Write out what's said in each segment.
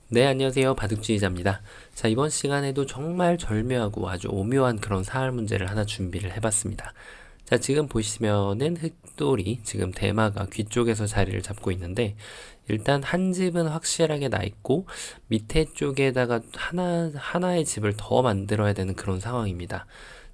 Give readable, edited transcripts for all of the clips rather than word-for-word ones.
네, 안녕하세요. 바둑주의자입니다. 자, 이번 시간에도 정말 절묘하고 아주 오묘한 그런 사활 문제를 하나 준비를 해봤습니다. 자, 지금 보시면은 흑돌이 지금 대마가 귀 쪽에서 자리를 잡고 있는데, 일단 한 집은 확실하게 나 있고, 밑에 쪽에다가 하나의 집을 더 만들어야 되는 그런 상황입니다.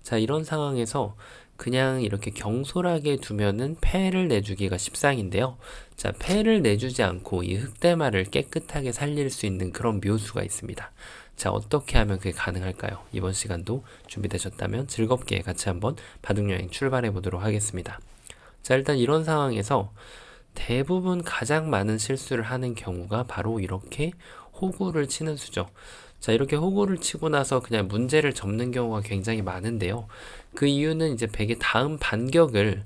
자, 이런 상황에서 그냥 이렇게 경솔하게 두면은 패를 내주기가 십상인데요. 자, 패를 내주지 않고 이 흑대마를 깨끗하게 살릴 수 있는 그런 묘수가 있습니다. 자, 어떻게 하면 그게 가능할까요? 이번 시간도 준비되셨다면 즐겁게 같이 한번 바둑여행 출발해 보도록 하겠습니다. 자, 일단 이런 상황에서 대부분 가장 많은 실수를 하는 경우가 바로 이렇게 호구를 치는 수죠. 자, 이렇게 호구를 치고 나서 그냥 문제를 접는 경우가 굉장히 많은데요. 그 이유는 이제 백의 다음 반격을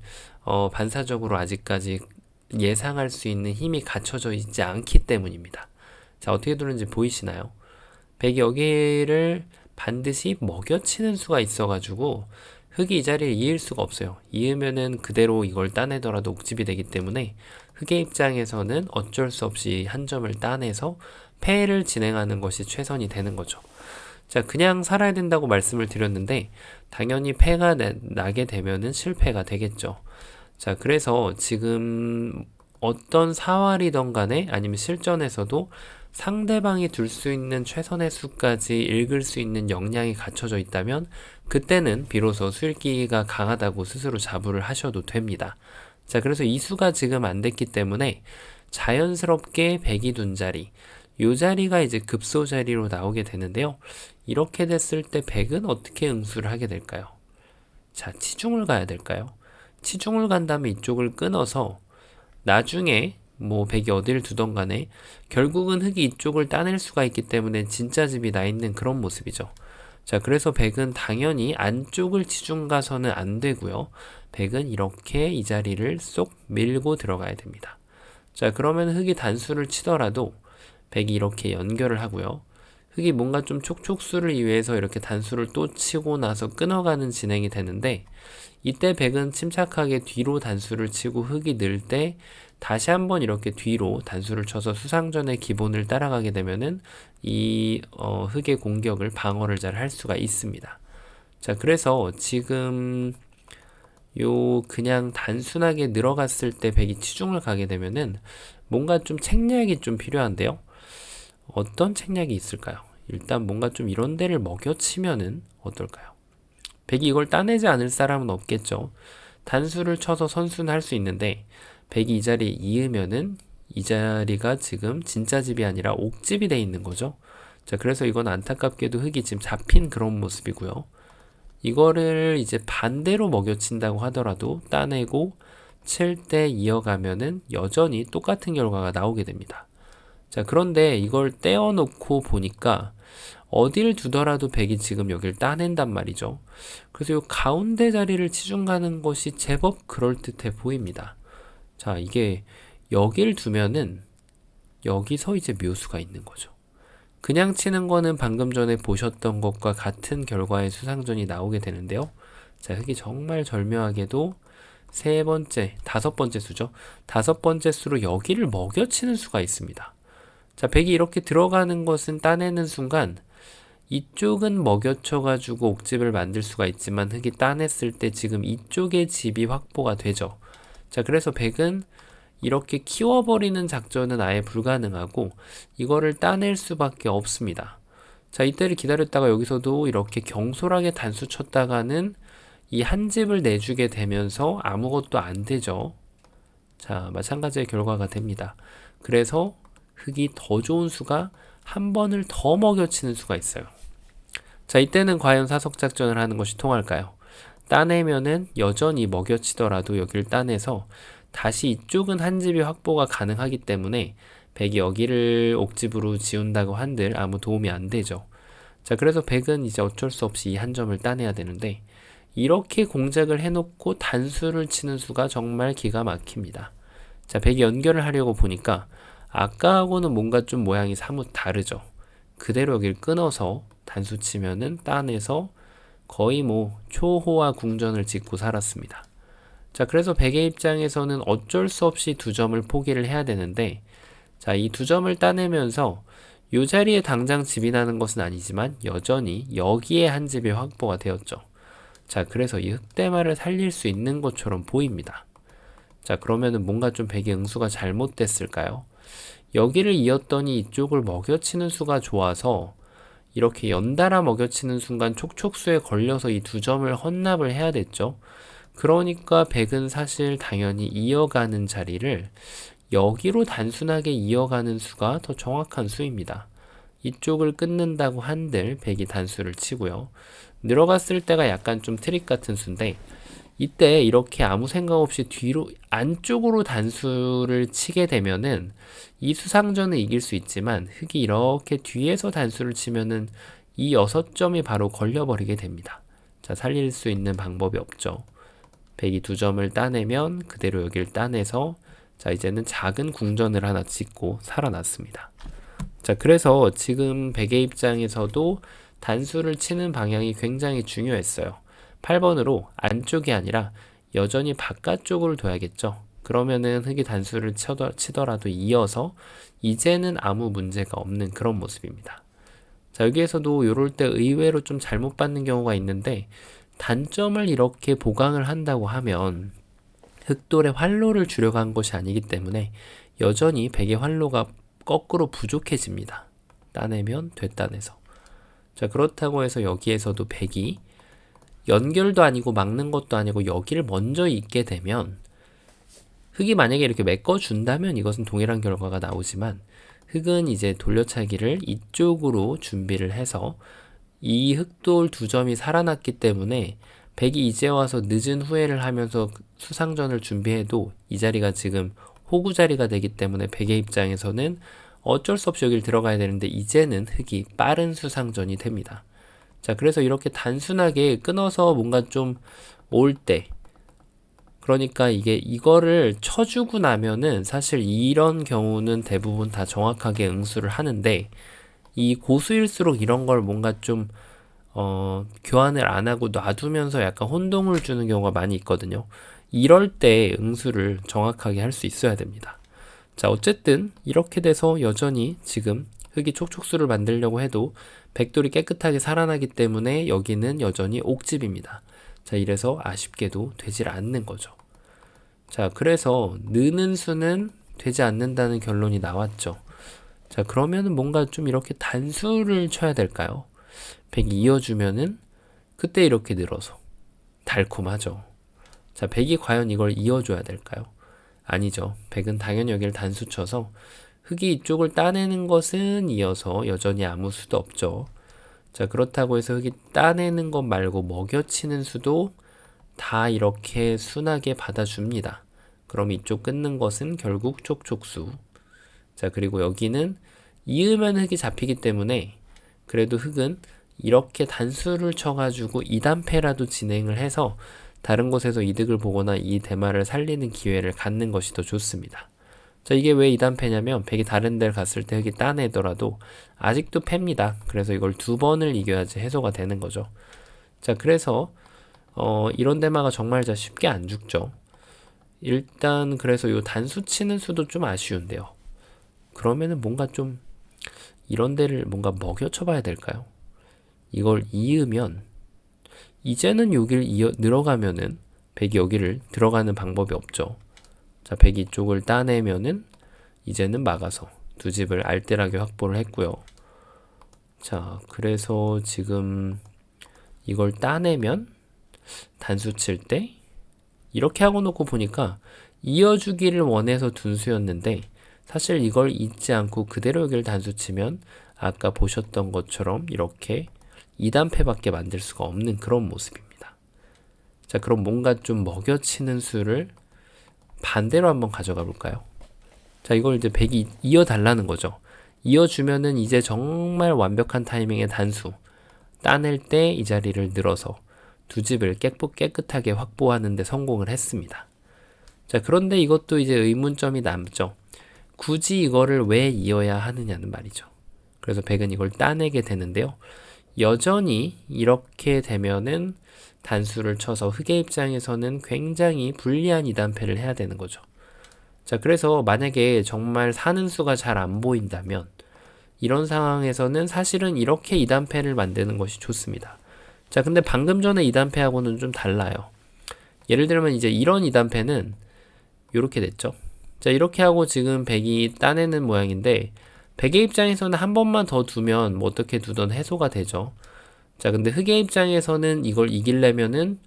반사적으로 아직까지 예상할 수 있는 힘이 갖춰져 있지 않기 때문입니다. 자, 어떻게 두는지 보이시나요? 백이 여기를 반드시 먹여치는 수가 있어가지고 흑이 이 자리를 이을 수가 없어요. 이으면은 그대로 이걸 따내더라도 옥집이 되기 때문에 흑의 입장에서는 어쩔 수 없이 한 점을 따내서 패를 진행하는 것이 최선이 되는 거죠. 자, 그냥 살아야 된다고 말씀을 드렸는데 당연히 패가 나게 되면은 실패가 되겠죠. 자, 그래서 지금 어떤 사활이던 간에 아니면 실전에서도 상대방이 둘 수 있는 최선의 수까지 읽을 수 있는 역량이 갖춰져 있다면 그때는 비로소 수읽기가 강하다고 스스로 자부를 하셔도 됩니다. 자, 그래서 이 수가 지금 안 됐기 때문에 자연스럽게 백이 둔 자리, 요 자리가 이제 급소 자리로 나오게 되는데요. 이렇게 됐을 때 백은 어떻게 응수를 하게 될까요? 자, 치중을 가야 될까요? 치중을 간 다음에 이쪽을 끊어서 나중에 뭐 백이 어디를 두던 간에 결국은 흑이 이쪽을 따낼 수가 있기 때문에 진짜 집이 나 있는 그런 모습이죠. 자, 그래서 백은 당연히 안쪽을 치중 가서는 안 되고요. 백은 이렇게 이 자리를 쏙 밀고 들어가야 됩니다. 자, 그러면 흑이 단수를 치더라도 백이 이렇게 연결을 하고요. 흑이 뭔가 좀 촉촉수를 이용해서 이렇게 단수를 또 치고 나서 끊어가는 진행이 되는데 이때 백은 침착하게 뒤로 단수를 치고 흑이 늘 때 다시 한번 이렇게 뒤로 단수를 쳐서 수상전의 기본을 따라가게 되면은 이 흑의 공격을 방어를 잘 할 수가 있습니다. 자, 그래서 지금 요 그냥 단순하게 늘어갔을 때 백이 치중을 가게 되면은 뭔가 좀 책략이 좀 필요한데요. 어떤 책략이 있을까요? 일단 뭔가 좀 이런 데를 먹여치면은 어떨까요? 백이 이걸 따내지 않을 사람은 없겠죠. 단수를 쳐서 선수는 할 수 있는데 백이 이 자리에 이으면은 이 자리가 지금 진짜 집이 아니라 옥집이 돼 있는 거죠. 자, 그래서 이건 안타깝게도 흑이 지금 잡힌 그런 모습이고요. 이거를 이제 반대로 먹여친다고 하더라도 따내고 칠 때 이어가면은 여전히 똑같은 결과가 나오게 됩니다. 자, 그런데 이걸 떼어놓고 보니까 어딜 두더라도 백이 지금 여길 따낸단 말이죠. 그래서 이 가운데 자리를 치중 가는 것이 제법 그럴듯해 보입니다. 자, 이게 여길 두면은 여기서 이제 묘수가 있는 거죠. 그냥 치는 거는 방금 전에 보셨던 것과 같은 결과의 수상전이 나오게 되는데요. 자, 흑이 정말 절묘하게도 세 번째, 다섯 번째 수죠. 다섯 번째 수로 여기를 먹여치는 수가 있습니다. 자, 백이 이렇게 들어가는 것은 따내는 순간 이쪽은 먹여쳐가지고 옥집을 만들 수가 있지만 흑이 따냈을 때 지금 이쪽의 집이 확보가 되죠. 자, 그래서 백은 이렇게 키워버리는 작전은 아예 불가능하고 이거를 따낼 수밖에 없습니다. 자, 이때를 기다렸다가 여기서도 이렇게 경솔하게 단수 쳤다가는 이 한 집을 내주게 되면서 아무것도 안 되죠. 자, 마찬가지의 결과가 됩니다. 그래서 흑이 더 좋은 수가 한 번을 더 먹여치는 수가 있어요. 자, 이때는 과연 사석작전을 하는 것이 통할까요? 따내면은 여전히 먹여치더라도 여기를 따내서 다시 이쪽은 한 집이 확보가 가능하기 때문에 백이 여기를 옥집으로 지운다고 한들 아무 도움이 안 되죠. 자, 그래서 백은 이제 어쩔 수 없이 이 한 점을 따내야 되는데 이렇게 공작을 해놓고 단수를 치는 수가 정말 기가 막힙니다. 자, 백이 연결을 하려고 보니까 아까하고는 뭔가 좀 모양이 사뭇 다르죠. 그대로 여기를 끊어서 단수 치면은 따내서 거의 뭐 초호화 궁전을 짓고 살았습니다. 자, 그래서 백의 입장에서는 어쩔 수 없이 두 점을 포기를 해야 되는데 자, 이 두 점을 따내면서 이 자리에 당장 집이 나는 것은 아니지만 여전히 여기에 한 집이 확보가 되었죠. 자, 그래서 이 흑대마를 살릴 수 있는 것처럼 보입니다. 자, 그러면은 뭔가 좀 백의 응수가 잘못됐을까요? 여기를 이었더니 이쪽을 먹여치는 수가 좋아서 이렇게 연달아 먹여치는 순간 촉촉수에 걸려서 이 두 점을 헌납을 해야 됐죠. 그러니까 백은 사실 당연히 이어가는 자리를 여기로 단순하게 이어가는 수가 더 정확한 수입니다. 이쪽을 끊는다고 한들 백이 단수를 치고요. 늘어갔을 때가 약간 좀 트릭 같은 수인데 이때 이렇게 아무 생각 없이 뒤로 안쪽으로 단수를 치게 되면은 이 수상전은 이길 수 있지만 흑이 이렇게 뒤에서 단수를 치면은 이 6점이 바로 걸려버리게 됩니다. 자, 살릴 수 있는 방법이 없죠. 백이 2점을 따내면 그대로 여기를 따내서 자, 이제는 작은 궁전을 하나 짓고 살아났습니다. 자, 그래서 지금 백의 입장에서도 단수를 치는 방향이 굉장히 중요했어요. 8번으로 안쪽이 아니라 여전히 바깥쪽으로 둬야겠죠. 그러면은 흑이 단수를 치더라도 이어서 이제는 아무 문제가 없는 그런 모습입니다. 자, 여기에서도 이럴 때 의외로 좀 잘못 받는 경우가 있는데 단점을 이렇게 보강을 한다고 하면 흑돌의 활로를 주려고 한 것이 아니기 때문에 여전히 백의 활로가 거꾸로 부족해집니다. 따내면 되따내서. 자, 그렇다고 해서 여기에서도 백이 연결도 아니고 막는 것도 아니고 여기를 먼저 잇게 되면 흑이 만약에 이렇게 메꿔준다면 이것은 동일한 결과가 나오지만 흑은 이제 돌려차기를 이쪽으로 준비를 해서 이 흑돌 2점이 살아났기 때문에 백이 이제 와서 늦은 후회를 하면서 수상전을 준비해도 이 자리가 지금 호구 자리가 되기 때문에 백의 입장에서는 어쩔 수 없이 여기를 들어가야 되는데 이제는 흑이 빠른 수상전이 됩니다. 자, 그래서 이렇게 단순하게 끊어서 뭔가 좀 올 때, 그러니까 이거를 쳐주고 나면은 사실 이런 경우는 대부분 다 정확하게 응수를 하는데 이 고수일수록 이런 걸 뭔가 좀 교환을 안 하고 놔두면서 약간 혼동을 주는 경우가 많이 있거든요. 이럴 때 응수를 정확하게 할 수 있어야 됩니다. 자, 어쨌든 이렇게 돼서 여전히 지금 흑이 촉촉수를 만들려고 해도 백돌이 깨끗하게 살아나기 때문에 여기는 여전히 옥집입니다. 자, 이래서 아쉽게도 되질 않는 거죠. 자, 그래서 느는 수는 되지 않는다는 결론이 나왔죠. 자, 그러면은 뭔가 좀 이렇게 단수를 쳐야 될까요? 백이 이어주면은 그때 이렇게 늘어서 달콤하죠. 자, 백이 과연 이걸 이어줘야 될까요? 아니죠. 백은 당연히 여기를 단수 쳐서 흑이 이쪽을 따내는 것은 이어서 여전히 아무 수도 없죠. 자, 그렇다고 해서 흑이 따내는 것 말고 먹여치는 수도 다 이렇게 순하게 받아줍니다. 그럼 이쪽 끊는 것은 결국 촉촉수. 자, 그리고 여기는 이으면 흑이 잡히기 때문에 그래도 흑은 이렇게 단수를 쳐가지고 2단패라도 진행을 해서 다른 곳에서 이득을 보거나 이 대마를 살리는 기회를 갖는 것이 더 좋습니다. 자, 이게 왜 2단패냐면 백이 다른 데를 갔을 때 흑이 따내더라도 아직도 패입니다. 그래서 이걸 2번을 이겨야지 해소가 되는 거죠. 자, 그래서 이런 대마가 정말 쉽게 안 죽죠. 일단 그래서 이 단수 치는 수도 좀 아쉬운데요. 그러면은 뭔가 좀 이런 데를 뭔가 먹여쳐 봐야 될까요? 이걸 이으면 이제는 여기를 늘어가면은 백이 여기를 들어가는 방법이 없죠. 자, 백이 이쪽을 따내면은 이제는 막아서 두 집을 알뜰하게 확보를 했고요. 자, 그래서 지금 이걸 따내면 단수 칠 때 이렇게 하고 놓고 보니까 이어주기를 원해서 둔 수였는데 사실 이걸 잊지 않고 그대로 여기를 단수 치면 아까 보셨던 것처럼 이렇게 2단패밖에 만들 수가 없는 그런 모습입니다. 자, 그럼 뭔가 좀 먹여치는 수를 반대로 한번 가져가 볼까요? 자, 이걸 이제 백이 이어달라는 거죠. 이어주면은 이제 정말 완벽한 타이밍의 단수 따낼 때 이 자리를 늘어서 두 집을 깨끗하게 확보하는 데 성공을 했습니다. 자, 그런데 이것도 이제 의문점이 남죠. 굳이 이거를 왜 이어야 하느냐는 말이죠. 그래서 백은 이걸 따내게 되는데요. 여전히 이렇게 되면은 단수를 쳐서 흑의 입장에서는 굉장히 불리한 2단패를 해야 되는 거죠. 자, 그래서 만약에 정말 사는 수가 잘 안 보인다면 이런 상황에서는 사실은 이렇게 2단패를 만드는 것이 좋습니다. 자, 근데 방금 전에 2단패하고는 좀 달라요. 예를 들면 이제 이런 2단패는 이렇게 됐죠. 자, 이렇게 하고 지금 백이 따내는 모양인데 백의 입장에서는 한 번만 더 두면 뭐 어떻게 두던 해소가 되죠. 자, 근데 흑의 입장에서는 이걸 이기려면은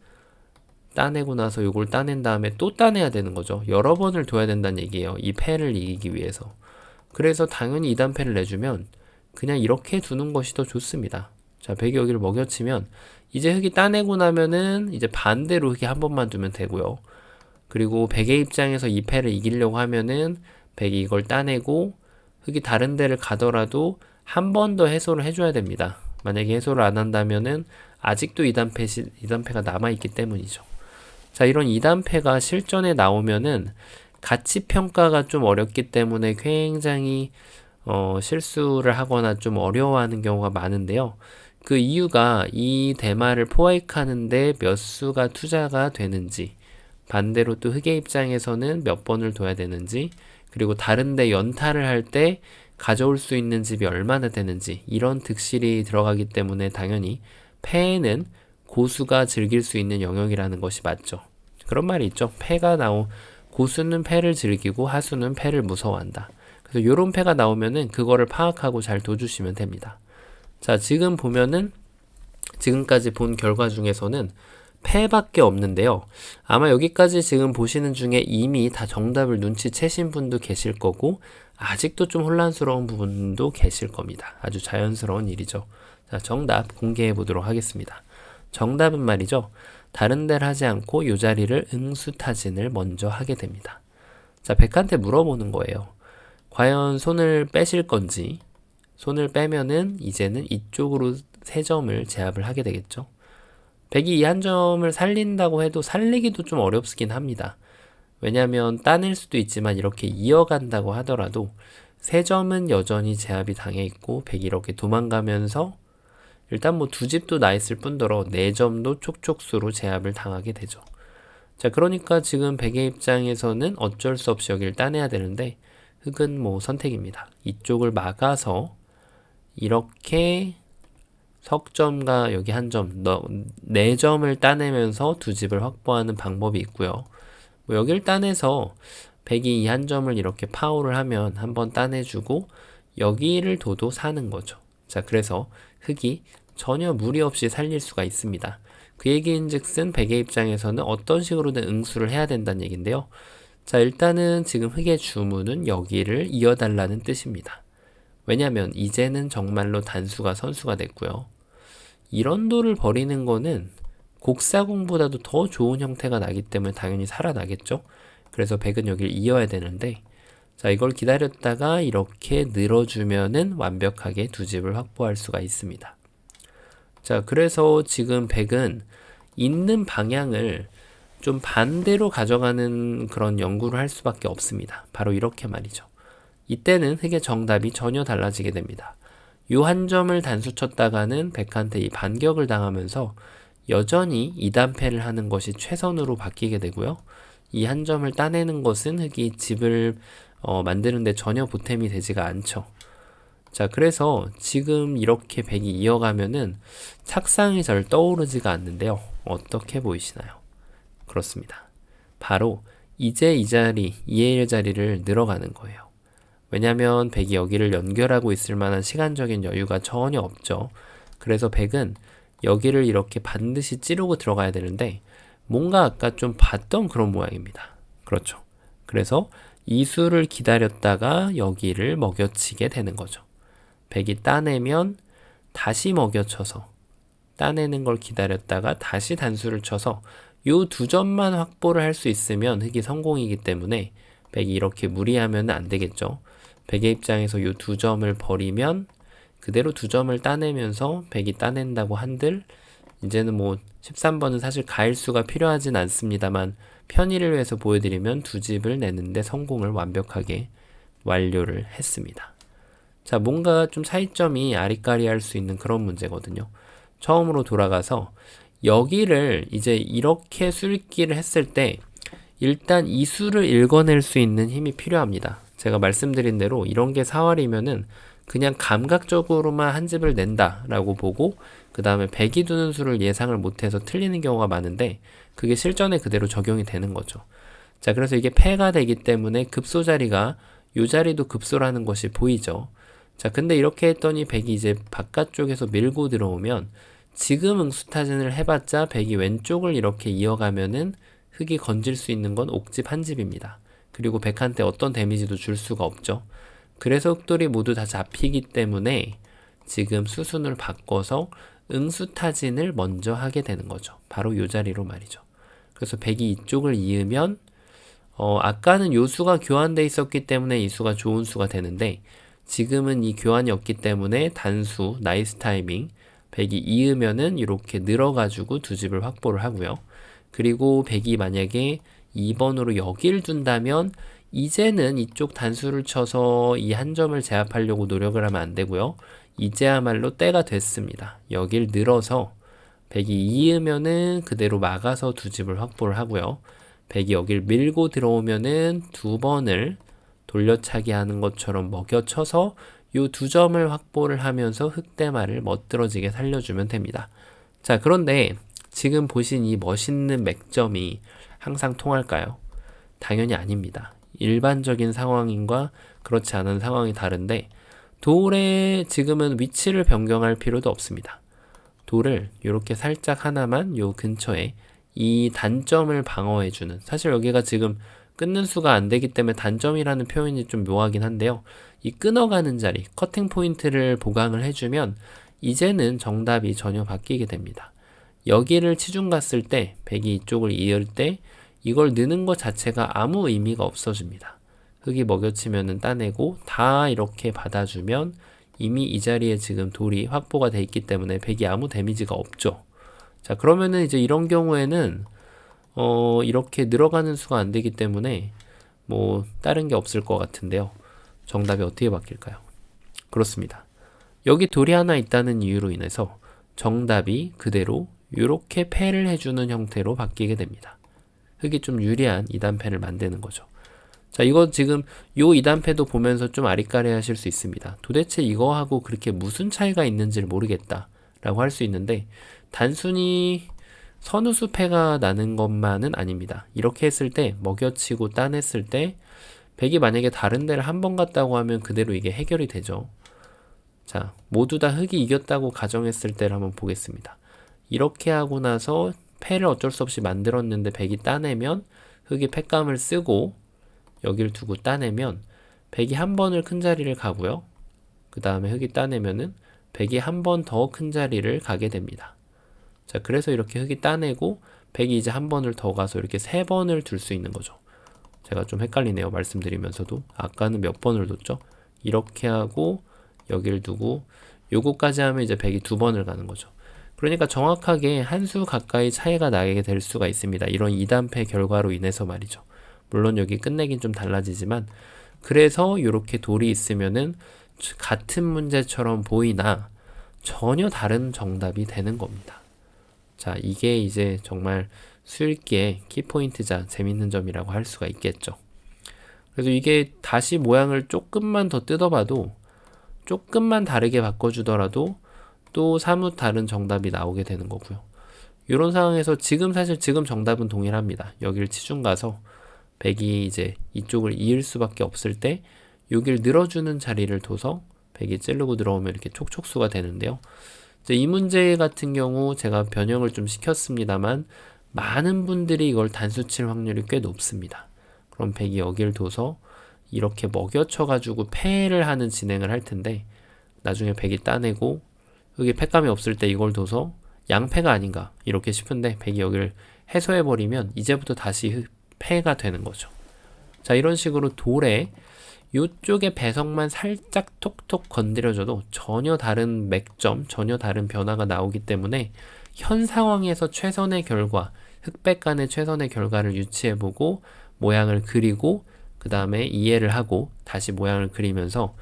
따내고 나서 이걸 따낸 다음에 또 따내야 되는 거죠. 여러 번을 둬야 된다는 얘기예요. 이 패를 이기기 위해서. 그래서 당연히 2단패를 내주면 그냥 이렇게 두는 것이 더 좋습니다. 자, 백이 여기를 먹여치면 이제 흑이 따내고 나면은 이제 반대로 흑이 한 번만 두면 되고요. 그리고 백의 입장에서 이 패를 이기려고 하면은 백이 이걸 따내고 흑이 다른 데를 가더라도 한 번 더 해소를 해줘야 됩니다. 만약에 해소를 안 한다면은 아직도 2단패가 남아있기 때문이죠. 자, 이런 2단패가 실전에 나오면은 가치 평가가 좀 어렵기 때문에 굉장히 실수를 하거나 좀 어려워하는 경우가 많은데요. 그 이유가 이 대마를 포획하는데 몇 수가 투자가 되는지, 반대로 또 흑의 입장에서는 몇 번을 둬야 되는지, 그리고 다른데 연타를 할 때 가져올 수 있는 집이 얼마나 되는지, 이런 득실이 들어가기 때문에 당연히 패는 고수가 즐길 수 있는 영역이라는 것이 맞죠. 그런 말이 있죠. 고수는 패를 즐기고 하수는 패를 무서워한다. 그래서 요런 패가 나오면은 그거를 파악하고 잘 둬주시면 됩니다. 자, 지금 보면은 지금까지 본 결과 중에서는 패밖에 없는데요. 아마 여기까지 지금 보시는 중에 이미 다 정답을 눈치채신 분도 계실 거고 아직도 좀 혼란스러운 부분도 계실 겁니다. 아주 자연스러운 일이죠. 자, 정답 공개해 보도록 하겠습니다. 정답은 말이죠. 다른 데를 하지 않고 이 자리를 응수타진을 먼저 하게 됩니다. 자, 백한테 물어보는 거예요. 과연 손을 빼실 건지. 손을 빼면은 이제는 이쪽으로 3점을 제압을 하게 되겠죠. 백이 이 한 점을 살린다고 해도 살리기도 좀 어렵긴 합니다. 왜냐하면 따낼 수도 있지만 이렇게 이어간다고 하더라도 3점은 여전히 제압이 당해 있고 백이 이렇게 도망가면서 일단 뭐 2집도 나 있을 뿐더러 4점도 촉촉수로 제압을 당하게 되죠. 자, 그러니까 지금 백의 입장에서는 어쩔 수 없이 여기를 따내야 되는데 흑은 뭐 선택입니다. 이쪽을 막아서 이렇게 석점과 여기 한 점, 4점을 따내면서 2집을 확보하는 방법이 있고요. 뭐 여기를 따내서 백이 이 한 점을 이렇게 파워를 하면 한번 따내주고 여기를 둬도 사는 거죠. 자, 그래서 흑이 전혀 무리 없이 살릴 수가 있습니다. 그 얘기인즉슨 백의 입장에서는 어떤 식으로든 응수를 해야 된다는 얘기인데요. 자, 일단은 지금 흑의 주문은 여기를 이어달라는 뜻입니다. 왜냐면 이제는 정말로 단수가 선수가 됐고요. 이런 도를 벌이는 거는 곡사공보다도 더 좋은 형태가 나기 때문에 당연히 살아나겠죠. 그래서 백은 여기를 이어야 되는데 자, 이걸 기다렸다가 이렇게 늘어주면은 완벽하게 2집을 확보할 수가 있습니다. 자, 그래서 지금 백은 있는 방향을 좀 반대로 가져가는 그런 연구를 할 수밖에 없습니다. 바로 이렇게 말이죠. 이때는 흑의 정답이 전혀 달라지게 됩니다. 요 한 점을 단수 쳤다가는 백한테 이 반격을 당하면서 여전히 2단패를 하는 것이 최선으로 바뀌게 되고요. 이 한 점을 따내는 것은 흑이 집을 만드는데 전혀 보탬이 되지가 않죠. 자, 그래서 지금 이렇게 백이 이어가면은 착상이 잘 떠오르지가 않는데요. 어떻게 보이시나요? 그렇습니다. 바로 이제 이 자리, 2의 1 자리를 늘어가는 거예요. 왜냐면 백이 여기를 연결하고 있을 만한 시간적인 여유가 전혀 없죠. 그래서 백은 여기를 이렇게 반드시 찌르고 들어가야 되는데 뭔가 아까 좀 봤던 그런 모양입니다. 그렇죠. 그래서 이 수를 기다렸다가 여기를 먹여치게 되는 거죠. 백이 따내면 다시 먹여쳐서 따내는 걸 기다렸다가 다시 단수를 쳐서 요 2점만 확보를 할 수 있으면 흑이 성공이기 때문에 백이 이렇게 무리하면 안 되겠죠. 백의 입장에서 요 2점을 버리면 그대로 2점을 따내면서 백이 따낸다고 한들 이제는 뭐 13번은 사실 가일수가 필요하진 않습니다만 편의를 위해서 보여드리면 2집을 내는데 성공을 완벽하게 완료를 했습니다. 자, 뭔가 좀 차이점이 아리까리할 수 있는 그런 문제거든요. 처음으로 돌아가서 여기를 이제 이렇게 수읽기를 했을 때 일단 이 수를 읽어낼 수 있는 힘이 필요합니다. 제가 말씀드린 대로 이런 게 4할이면은 그냥 감각적으로만 한 집을 낸다라고 보고 그 다음에 백이 두는 수를 예상을 못해서 틀리는 경우가 많은데 그게 실전에 그대로 적용이 되는 거죠. 자, 그래서 이게 패가 되기 때문에 급소 자리가 요 자리도 급소라는 것이 보이죠. 자, 근데 이렇게 했더니 백이 이제 바깥쪽에서 밀고 들어오면 지금 응수타진을 해봤자 백이 왼쪽을 이렇게 이어가면은 흑이 건질 수 있는 건 옥집 한 집입니다. 그리고 백한테 어떤 데미지도 줄 수가 없죠. 그래서 흑돌이 모두 다 잡히기 때문에 지금 수순을 바꿔서 응수타진을 먼저 하게 되는 거죠. 바로 요 자리로 말이죠. 그래서 백이 이쪽을 이으면 아까는 요 수가 교환돼 있었기 때문에 이 수가 좋은 수가 되는데 지금은 이 교환이 없기 때문에 단수, 나이스 타이밍, 백이 이으면은 이렇게 늘어가지고 두 집을 확보를 하고요. 그리고 백이 만약에 2번으로 여기를 둔다면 이제는 이쪽 단수를 쳐서 이 한 점을 제압하려고 노력을 하면 안 되고요. 이제야말로 때가 됐습니다. 여길 늘어서 백이 이으면은 그대로 막아서 두 집을 확보를 하고요. 백이 여길 밀고 들어오면은 두 번을 돌려차기 하는 것처럼 먹여쳐서 요 두 점을 확보를 하면서 흑대마를 멋들어지게 살려주면 됩니다. 자, 그런데 지금 보신 이 멋있는 맥점이 항상 통할까요? 당연히 아닙니다. 일반적인 상황인과 그렇지 않은 상황이 다른데 돌의 지금은 위치를 변경할 필요도 없습니다. 돌을 이렇게 살짝 하나만 요 근처에 이 단점을 방어해주는, 사실 여기가 지금 끊는 수가 안 되기 때문에 단점이라는 표현이 좀 묘하긴 한데요. 이 끊어가는 자리, 커팅 포인트를 보강을 해주면 이제는 정답이 전혀 바뀌게 됩니다. 여기를 치중 갔을 때 백이 이쪽을 이을 때 이걸 느는 것 자체가 아무 의미가 없어집니다. 흑이 먹여치면은 따내고 다 이렇게 받아주면 이미 이 자리에 지금 돌이 확보가 돼 있기 때문에 백이 아무 데미지가 없죠. 자, 그러면은 이제 이런 경우에는 이렇게 늘어가는 수가 안 되기 때문에 뭐 다른 게 없을 것 같은데요. 정답이 어떻게 바뀔까요? 그렇습니다. 여기 돌이 하나 있다는 이유로 인해서 정답이 그대로 이렇게 패를 해주는 형태로 바뀌게 됩니다. 흑이 좀 유리한 2단패를 만드는 거죠. 자, 이거 지금 요 2단패도 보면서 좀 아리까리 하실 수 있습니다. 도대체 이거하고 그렇게 무슨 차이가 있는지를 모르겠다 라고 할 수 있는데 단순히 선우수패가 나는 것만은 아닙니다. 이렇게 했을 때 먹여치고 따냈을 때 백이 만약에 다른 데를 한 번 갔다고 하면 그대로 이게 해결이 되죠. 자, 모두 다 흑이 이겼다고 가정했을 때를 한번 보겠습니다. 이렇게 하고 나서 패를 어쩔 수 없이 만들었는데 백이 따내면 흑이 패감을 쓰고 여기를 두고 따내면 백이 한 번을 큰 자리를 가고요. 그 다음에 흑이 따내면은 백이 한 번 더 큰 자리를 가게 됩니다. 자, 그래서 이렇게 흑이 따내고 백이 이제 한 번을 더 가서 이렇게 세 번을 둘 수 있는 거죠. 제가 좀 헷갈리네요. 말씀드리면서도. 아까는 몇 번을 뒀죠? 이렇게 하고 여기를 두고 요거까지 하면 이제 백이 두 번을 가는 거죠. 그러니까 정확하게 한 수 가까이 차이가 나게 될 수가 있습니다. 이런 2단패 결과로 인해서 말이죠. 물론 여기 끝내긴 좀 달라지지만 그래서 이렇게 돌이 있으면은 같은 문제처럼 보이나 전혀 다른 정답이 되는 겁니다. 자, 이게 이제 정말 수읽기의 키포인트자 재밌는 점이라고 할 수가 있겠죠. 그래서 이게 다시 모양을 조금만 더 뜯어봐도 조금만 다르게 바꿔주더라도 또 사뭇 다른 정답이 나오게 되는 거고요. 이런 상황에서 사실 지금 정답은 동일합니다. 여기를 치중 가서 백이 이제 이쪽을 이을 수밖에 없을 때 여기를 늘어주는 자리를 둬서 백이 찌르고 들어오면 이렇게 촉촉수가 되는데요. 이 문제 같은 경우 제가 변형을 좀 시켰습니다만 많은 분들이 이걸 단수 칠 확률이 꽤 높습니다. 그럼 백이 여기를 둬서 이렇게 먹여쳐 가지고 패를 하는 진행을 할 텐데 나중에 백이 따내고 흑이 패감이 없을 때 이걸 둬서 양패가 아닌가 이렇게 싶은데 백이 여기를 해소해버리면 이제부터 다시 패가 되는 거죠. 자, 이런 식으로 돌에 이쪽의 배석만 살짝 톡톡 건드려줘도 전혀 다른 맥점, 전혀 다른 변화가 나오기 때문에 현 상황에서 최선의 결과, 흑백 간의 최선의 결과를 유치해보고 모양을 그리고 그 다음에 이해를 하고 다시 모양을 그리면서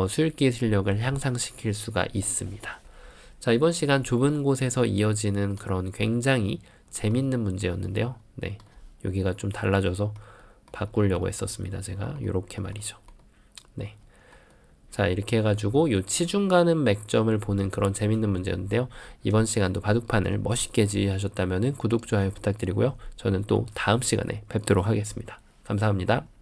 수읽기 실력을 향상시킬 수가 있습니다. 자, 이번 시간 좁은 곳에서 이어지는 그런 굉장히 재밌는 문제였는데요. 네, 여기가 좀 달라져서 바꾸려고 했었습니다. 제가 요렇게 말이죠. 네. 자, 이렇게 해가지고 요 치중 가는 맥점을 보는 그런 재밌는 문제였는데요. 이번 시간도 바둑판을 멋있게 지휘하셨다면 구독, 좋아요 부탁드리고요. 저는 또 다음 시간에 뵙도록 하겠습니다. 감사합니다.